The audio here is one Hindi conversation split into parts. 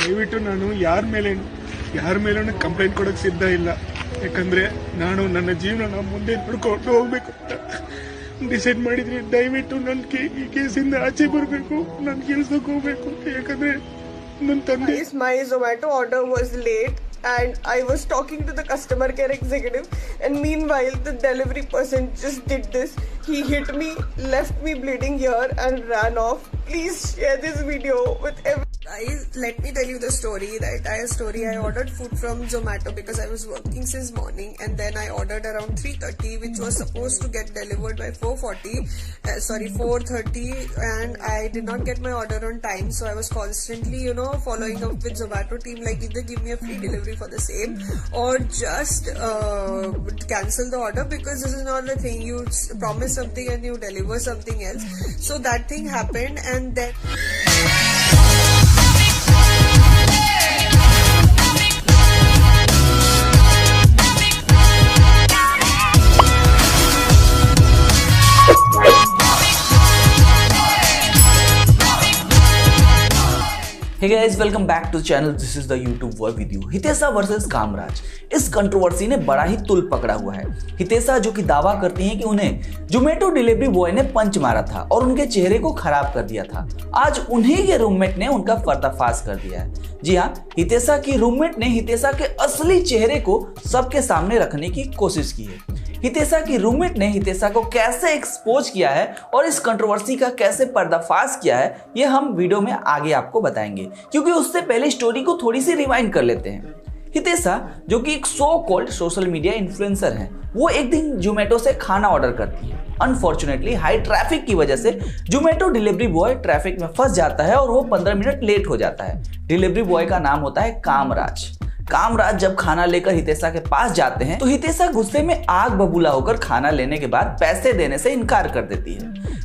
ದಯವಿಟ್ಟು ನಾನು ಯಾರ ಮೇಲೂ ಕಂಪ್ಲೇಂಟ್ ಕೊಡೋಕೆ ಸಿದ್ಧ ಇಲ್ಲ. ಯಾಕಂದ್ರೆ ನಾನು ನನ್ನ ಜೀವನ ಮುಂದೆ ನೋಡ್ಕೊಂಡು ಹೋಗ್ಬೇಕು ಅಂತ ಡಿಸೈಡ್ ಮಾಡಿದ್ರೆ ದಯವಿಟ್ಟು ನನ್ನ ಈ ಕೇಸಿಂದ ಆಚೆ ಬರಬೇಕು, ನಾನು ಕೆಲ್ಸಕ್ಕೆ ಹೋಗ್ಬೇಕು. ಯಾಕಂದ್ರೆ ನನ್ನ ತಂದೆ my Zomato order was late and I was talking to the customer care executive, and meanwhile the delivery person just did this. He hit me, left me bleeding here and ran off. Please share this video with everyone. Guys, let me tell you the story, the entire story. I ordered food from Zomato because I was working since morning, and then I ordered around 3:30, which was supposed to get delivered by 4:30, and I did not get my order on time. So I was constantly, following up with Zomato team, like either give me a free delivery for the same or just cancel the order, because this is not the thing. You promise something and you deliver something else. So that thing happened, and then Hey guys, welcome back to the channel. This is the YouTube boy with you. Hitesha versus Kamraj. इस कंट्रोवर्सी ने बड़ा ही तुल पकड़ा हुआ है। हितेशा जो कि दावा करती हैं कि उन्हें जोमेटो डिलीवरी बॉय ने पंच मारा था और उनके चेहरे को खराब कर दिया था। आज उन्हीं के रूममेट ने उनका पर्दाफाश कर दिया है। जी हाँ, हितेशा की रूममेट ने हितेशा के असली चेहरे को सबके सामने रखने की कोशिश की है। हितेशा की रूममेट ने हितेशा को कैसे एक्सपोज किया है और इस कंट्रोवर्सी का कैसे पर्दाफाश किया है, ये हम वीडियो में आगे आपको बताएंगे। क्योंकि उससे पहले स्टोरी को थोड़ी सी रिवाइंड कर लेते हैं। हितेशा जो कि एक so called social media influencer है, वो एक दिन जोमेटो से खाना ऑर्डर करती है। अनफॉर्चुनेटली हाई ट्रैफिक की वजह से जोमेटो डिलीवरी बॉय ट्रैफिक में फंस जाता है और वो 15 मिनट लेट हो जाता है। डिलीवरी बॉय का नाम होता है कामराज। कामराज जब खाना लेकर हितेशा के पास जाते हैं तो हितेशा गुस्से में आग बबूला होकर खाना लेने के बाद पैसे देने से इनकार कर देती है।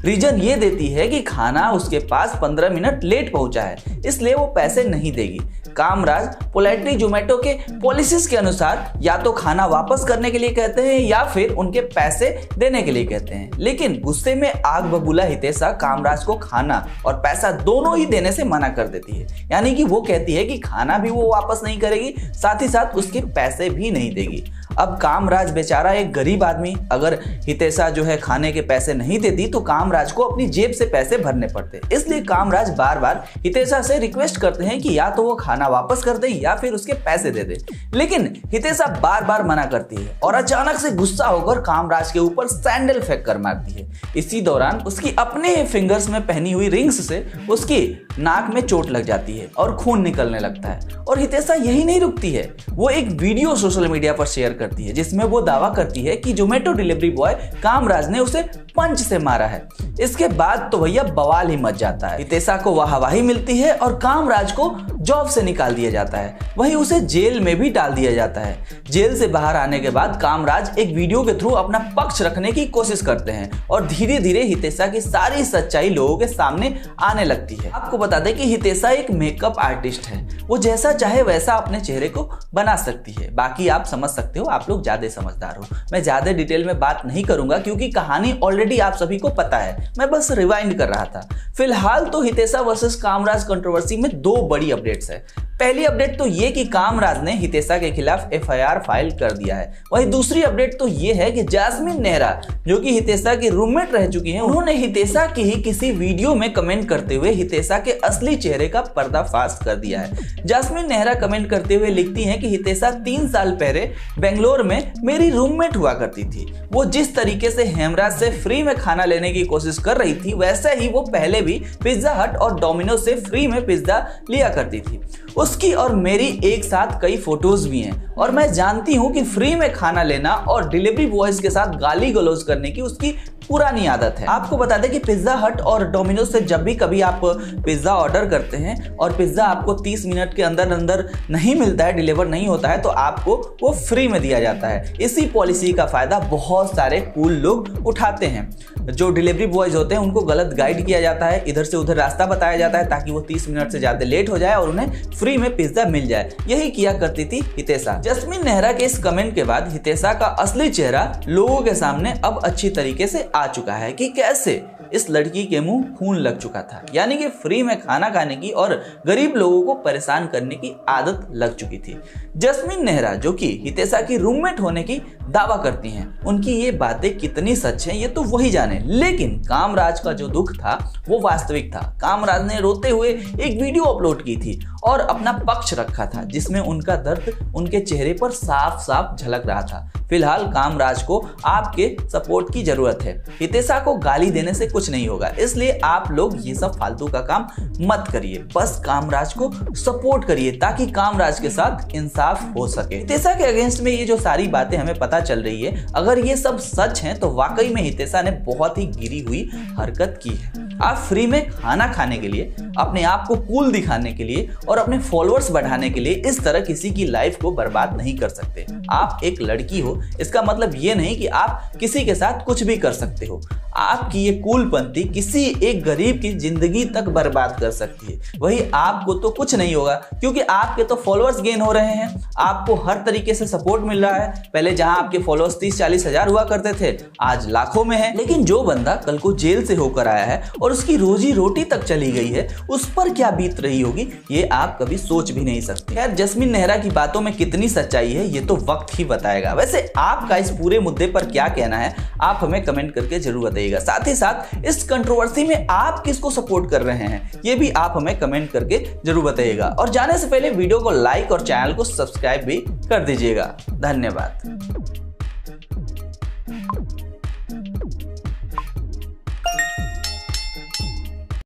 रीजन ये देती है कि खाना उसके पास 15 मिनट लेट पहुंचा है, इसलिए वो पैसे नहीं देगी। कामराज पोलाइटली जोमेटो के पॉलिसीज के अनुसार या तो खाना वापस करने के लिए कहते हैं या फिर उनके पैसे देने के लिए कहते हैं। लेकिन गुस्से में आग बबूला हितेशा कामराज को खाना और पैसा दोनों ही देने से मना कर देती है। यानी कि वो कहती है कि खाना भी वो वापस नहीं करेगी, साथ ही साथ उसके पैसे भी नहीं देगी। अब कामराज बेचारा एक गरीब आदमी, अगर हितेशा जो है खाने के पैसे नहीं देती तो कामराज को अपनी जेब से पैसे भरने पड़ते। इसलिए कामराज बार बार हितेशा से रिक्वेस्ट करते हैं कि या तो वो खाना वापस कर दे या फिर उसके पैसे दे दे। लेकिन हितेशा बार बार मना करती है और अचानक से गुस्सा होकर कामराज के ऊपर सैंडल फेंक कर मारती है। इसी दौरान उसकी अपने फिंगर्स में पहनी हुई रिंग्स से उसकी नाक में चोट लग जाती है और खून निकलने लगता है। और हितेशा यही नहीं रुकती है, वो एक वीडियो सोशल मीडिया पर शेयर करती है जिसमें वो दावा करती है कि जोमेटो डिलीवरी बॉय कामराज ने उसे पंच से मारा है। इसके बाद तो भैया बवाल ही मच जाता है। हितेशा को वाहवाही मिलती है और कामराज को जॉब से निकाल दिया जाता है, वहीं उसे जेल में भी डाल दिया जाता है। जेल से बाहर आने के बाद कामराज एक वीडियो के थ्रू अपना पक्ष रखने की कोशिश करते हैं और धीरे धीरे हितेशा की सारी सच्चाई लोगों के सामने आने लगती है। आपको बता दें कि हितेशा एक मेकअप आर्टिस्ट है, वो जैसा चाहे वैसा अपने चेहरे को बना सकती है। बाकी आप समझ सकते हो, आप लोग ज्यादा समझदार हो। मैं ज्यादा डिटेल में बात नहीं करूंगा क्योंकि कहानी ऑलरेडी आप सभी को पता है, मैं बस रिवाइंड कर रहा था। फिलहाल तो हितेशा वर्सेस कामराज कंट्रोवर्सी में दो बड़ी अपडेट्स है। पहली अपडेट तो ये कि कामराज ने हितेशा के खिलाफ एफआईआर फाइल कर दिया है। वहीं दूसरी अपडेट तो ये है कि जैस्मिन नेहरा जो कि हितेशा की रूममेट रह चुकी हैं, उन्होंने हितेशा की ही किसी वीडियो में कमेंट करते हुए हितेशा के असली चेहरे का पर्दाफाश कर दिया है। जैस्मिन नेहरा कमेंट करते हुए लिखती हैं कि हितेशा 3 साल पहले बेंगलोर में मेरी रूममेट हुआ करती थी। वो जिस तरीके से हेमराज से फ्री में खाना लेने की कोशिश कर रही थी, वैसे ही वो पहले भी पिज्जा हट और डोमिनोज से फ्री में पिज्जा लिया करती थी। उसकी और मेरी एक साथ कई फोटोज भी हैं और मैं जानती हूँ कि फ्री में खाना लेना और डिलीवरी बॉयज के साथ गाली गलौज करने की उसकी पुरानी आदत है। आपको बता दें कि पिज्जा हट और डोमिनोज से जब भी कभी आप पिज्जा ऑर्डर करते हैं और पिज्जा आपको 30 मिनट के अंदर अंदर नहीं मिलता है, डिलीवर नहीं होता है, तो आपको वो फ्री में दिया जाता है। इसी पॉलिसी का फायदा बहुत सारे कूल लोग उठाते हैं। जो डिलीवरी बॉयज होते हैं उनको गलत गाइड किया जाता है, इधर से उधर रास्ता बताया जाता है ताकि वो 30 मिनट से ज्यादा लेट हो जाए और उन्हें फ्री में पिज्जा मिल जाए। यही किया करती थी हितेशा। जैस्मिन नेहरा के इस कमेंट के बाद हितेशा का असली चेहरा लोगों के सामने अब अच्छी तरीके से आ चुका है कि कैसे इस लड़की के मुंह खून लग चुका था, यानी कि फ्री में खाना खाने की और गरीब लोगों को परेशान करने की आदत लग चुकी थी। जस्मीन नेहरा जो कि हितेशा की रूममेट होने की दावा करती हैं, उनकी ये बातें कितनी सच हैं ये तो वही जाने। लेकिन कामराज का जो दुख था वो वास्तविक था। कामराज ने रोते हुए एक वीडियो अपलोड की थी और अपना पक्ष रखा था, जिसमें उनका दर्द उनके चेहरे पर साफ साफ झलक रहा था। फिलहाल कामराज को आपके सपोर्ट की जरूरत है। हितेशा को गाली देने से कुछ नहीं होगा, इसलिए आप लोग ये सब फालतू का काम मत करिए, बस कामराज को सपोर्ट करिए ताकि कामराज के साथ इंसाफ हो सके। हितेशा के अगेंस्ट में ये जो सारी बातें हमें पता चल रही है, अगर ये सब सच हैं तो वाकई में हितेशा ने बहुत ही गिरी हुई हरकत की है। आप फ्री में खाना खाने के लिए, अपने आप को कूल दिखाने के लिए और अपने फॉलोअर्स बढ़ाने के लिए इस तरह किसी की लाइफ को बर्बाद नहीं कर सकते। आप एक लड़की हो, इसका मतलब ये नहीं कि आप किसी के साथ कुछ भी कर सकते हो। आपकी ये कूलपंती किसी एक गरीब की जिंदगी तक बर्बाद कर सकती है। वही आपको तो कुछ नहीं होगा, क्योंकि आपके तो फॉलोअर्स गेन हो रहे हैं, आपको हर तरीके से सपोर्ट मिल रहा है। पहले जहां आपके फॉलोअर्स 30-40 हजार हुआ करते थे, आज लाखों में है। लेकिन जो बंदा कल को जेल से होकर आया है और उसकी रोजी रोटी तक चली गई है, उस पर क्या बीत रही होगी ये आप कभी सोच भी नहीं सकते। खैर, जस्मीन नेहरा की बातों में कितनी सच्चाई है ये तो वक्त ही बताएगा। वैसे आपका इस पूरे मुद्दे पर क्या कहना है, आप हमें कमेंट करके जरूर बताइएगा। साथ ही साथ इस कंट्रोवर्सी में आप किसको सपोर्ट कर रहे हैं ये भी आप हमें कमेंट करके जरूर बताइएगा। और जाने से पहले वीडियो को लाइक और चैनल को सब्सक्राइब भी कर दीजिएगा। धन्यवाद।